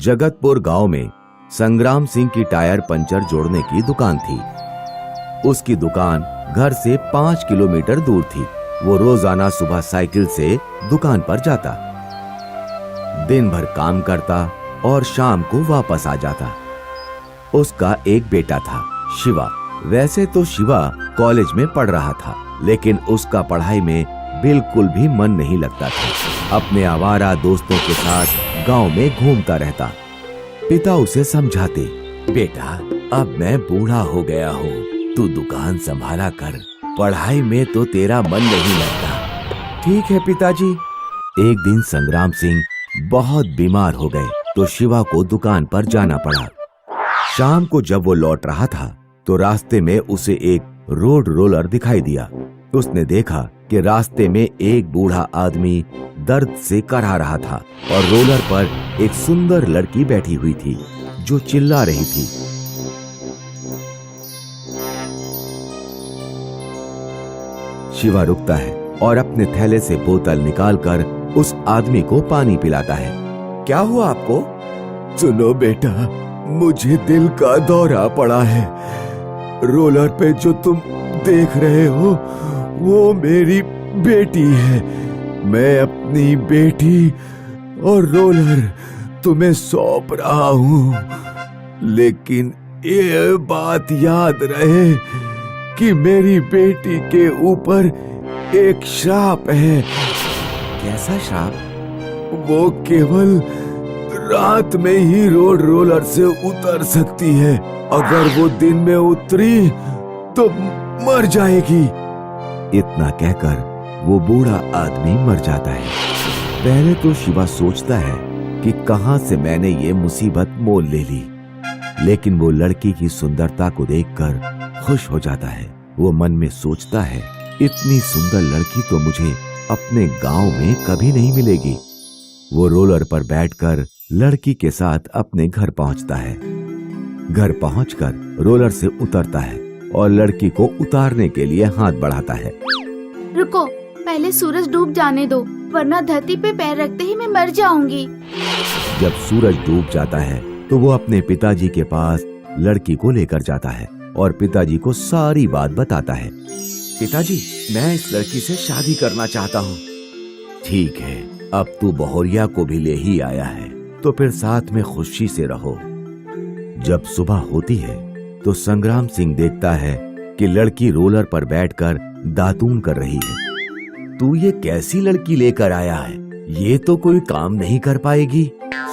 जगतपुर गांव में संग्राम सिंह की टायर पंचर जोड़ने की दुकान थी। उसकी दुकान घर से 5 किलोमीटर दूर थी। वो रोजाना सुबह साइकिल से दुकान पर जाता, दिन भर काम करता और शाम को वापस आ जाता। उसका एक बेटा था, शिवा। वैसे तो शिवा कॉलेज में पढ़ रहा था, लेकिन उसका पढ़ाई में बिल्कुल भी मन नहीं लगता था। अपने आवारा दोस्तों के साथ गांव में घूमता रहता। पिता उसे समझाते, बेटा अब मैं बूढ़ा हो गया हूँ, तू दुकान संभाला कर, पढ़ाई में तो तेरा मन नहीं लगता। ठीक है पिताजी। एक दिन संग्राम सिंह बहुत बीमार हो गए तो शिवा को दुकान पर जाना पड़ा। शाम को जब वो लौट रहा था तो रास्ते में उसे एक रोड रोलर दिखाई दिया। उसने देखा कि रास्ते में एक बूढ़ा आदमी दर्द से कराह रहा था और रोलर पर एक सुंदर लड़की बैठी हुई थी जो चिल्ला रही थी। शिवा रुकता है और अपने थैले से बोतल निकालकर उस आदमी को पानी पिलाता है। क्या हुआ आपको? सुनो बेटा, मुझे दिल का दौरा पड़ा है। रोलर पे जो तुम देख रहे हो वो मेरी बेटी है। मैं अपनी बेटी और रोलर तुम्हें सौंप रहा हूँ, लेकिन ये बात याद रहे कि मेरी बेटी के ऊपर एक श्राप है। कैसा श्राप? वो केवल रात में ही रोड रोलर से उतर सकती है। अगर वो दिन में उतरी तो मर जाएगी। इतना कहकर वो बूढ़ा आदमी मर जाता है। पहले तो शिवा सोचता है कि कहां से मैंने ये मुसीबत मोल ले ली, लेकिन वो लड़की की सुंदरता को देखकर खुश हो जाता है। वो मन में सोचता है, इतनी सुंदर लड़की तो मुझे अपने गांव में कभी नहीं मिलेगी। वो रोलर पर बैठकर लड़की के साथ अपने घर पहुंचता है। घर पहुंचकर रोलर से उतरता है और लड़की को उतारने के लिए हाथ बढ़ाता है। रुको, पहले सूरज डूब जाने दो, वरना धरती पे पैर रखते ही मैं मर जाऊंगी। जब सूरज डूब जाता है तो वो अपने पिताजी के पास लड़की को लेकर जाता है और पिताजी को सारी बात बताता है। पिताजी, मैं इस लड़की से शादी करना चाहता हूँ। ठीक है, अब तू बहुरिया को भी ले ही आया है तो फिर साथ में खुशी से रहो। जब सुबह होती है तो संग्राम सिंह देखता है कि लड़की रोलर पर बैठकर दातून कर रही है। तू ये कैसी लड़की लेकर आया है? ये तो कोई काम नहीं कर पाएगी।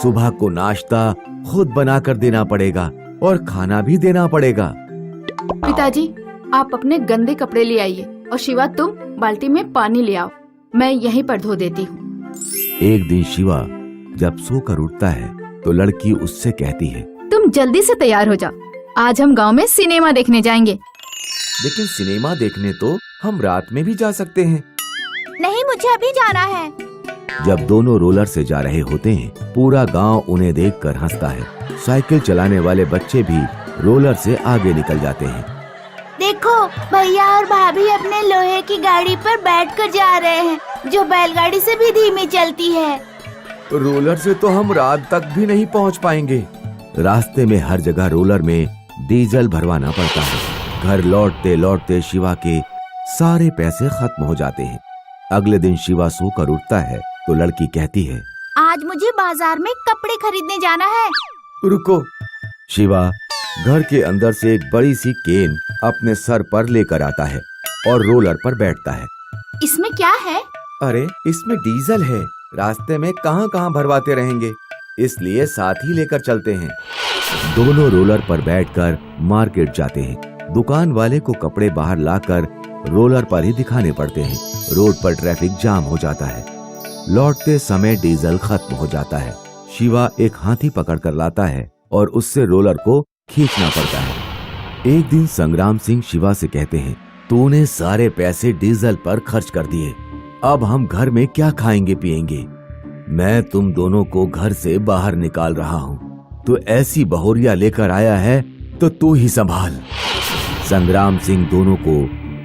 सुबह को नाश्ता खुद बनाकर देना पड़ेगा और खाना भी देना पड़ेगा। पिताजी, आप अपने गंदे कपड़े ले आइए और शिवा तुम बाल्टी में पानी ले आओ, मैं यहीं पर धो देती हूँ। एक दिन शिवा जब सोकर उठता है तो लड़की उससे कहती है, तुम जल्दी से तैयार हो जाओ, आज हम गांव में सिनेमा देखने जाएंगे। लेकिन सिनेमा देखने तो हम रात में भी जा सकते हैं। नहीं, मुझे अभी जाना है। जब दोनों रोलर से जा रहे होते हैं, पूरा गांव उन्हें देखकर हंसता है। साइकिल चलाने वाले बच्चे भी रोलर से आगे निकल जाते हैं। देखो, भैया और भाभी अपने लोहे की गाड़ी पर बैठकर जा रहे हैं, जो बैलगाड़ी से भी धीमी चलती है। रोलर से तो हम रात तक भी नहीं पहुंच पाएंगे। रास्ते में हर जगह रोलर में डीजल भरवाना पड़ता है। घर लौटते लौटते शिवा के सारे पैसे खत्म हो जाते हैं। अगले दिन शिवा सोकर उठता है तो लड़की कहती है, आज मुझे बाजार में कपड़े खरीदने जाना है। रुको। शिवा घर के अंदर से एक बड़ी सी केन अपने सर पर लेकर आता है और रोलर पर बैठता है। इसमें क्या है? अरे, इसमें डीजल है। रास्ते में कहां कहां भरवाते रहेंगे, इसलिए साथ ही लेकर चलते हैं। दोनों रोलर पर बैठकर मार्केट जाते हैं। दुकान वाले को कपड़े बाहर लाकर रोलर पर ही दिखाने पड़ते हैं। रोड पर ट्रैफिक जाम हो जाता है। लौटते समय डीजल खत्म हो जाता है। शिवा एक हाथी पकड़कर लाता है और उससे रोलर को खींचना पड़ता है। एक दिन संग्राम सिंह शिवा से कहते हैं, तूने सारे पैसे डीजल पर खर्च कर दिए, अब हम घर में क्या खाएंगे पिएंगे? मैं तुम दोनों को घर से बाहर निकाल रहा हूँ, तो ऐसी बहुरिया लेकर आया है तो तू ही संभाल। संग्राम सिंह दोनों को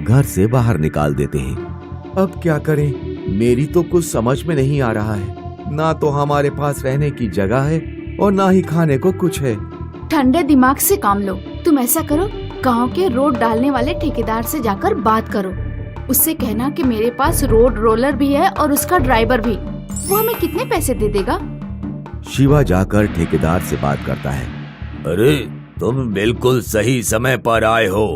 घर से बाहर निकाल देते हैं। अब क्या करें? मेरी तो कुछ समझ में नहीं आ रहा है। ना तो हमारे पास रहने की जगह है और ना ही खाने को कुछ है। ठंडे दिमाग से काम लो। तुम ऐसा करो, गांव के रोड डालने वाले ठेकेदार से जाकर बात करो। उससे कहना कि मेरे पास रोड रोलर भी है और उसका ड्राइवर भी। वो हमें कितने पैसे दे देगा? शिवा जाकर ठेकेदार से बात करता है। अरे तुम बिल्कुल सही समय पर आए हो।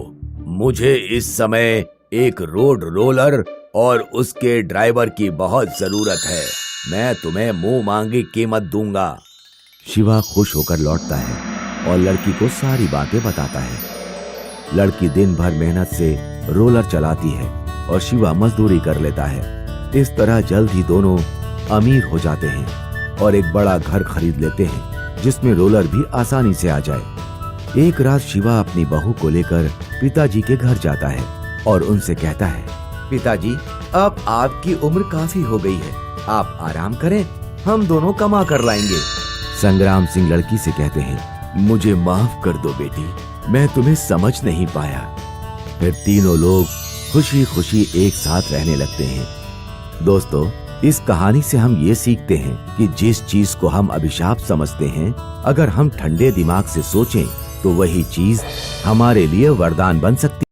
मुझे इस समय एक रोड रोलर और उसके ड्राइवर की बहुत जरूरत है। मैं तुम्हें मुंह मांगी कीमत दूंगा। शिवा खुश होकर लौटता है और लड़की को सारी बातें बताता है। लड़की दिन भर मेहनत से रोलर चलाती है और शिवा मजदूरी कर लेता है। इस तरह जल्द ही दोनों अमीर हो जाते हैं और एक बड़ा घर खरीद लेते हैं जिसमें रोलर भी आसानी से आ जाए। एक रात शिवा अपनी बहू को लेकर पिताजी के घर जाता है और उनसे कहता है, पिताजी अब आपकी उम्र काफी हो गई है, आप आराम करें, हम दोनों कमा कर लाएंगे। संग्राम सिंह लड़की से कहते हैं, मुझे माफ कर दो बेटी, मैं तुम्हें समझ नहीं पाया। फिर तीनों लोग खुशी खुशी एक साथ रहने लगते हैं। दोस्तों, इस कहानी से हम ये सीखते हैं कि जिस चीज को हम अभिशाप समझते हैं, अगर हम ठंडे दिमाग से सोचें तो वही चीज हमारे लिए वरदान बन सकती है।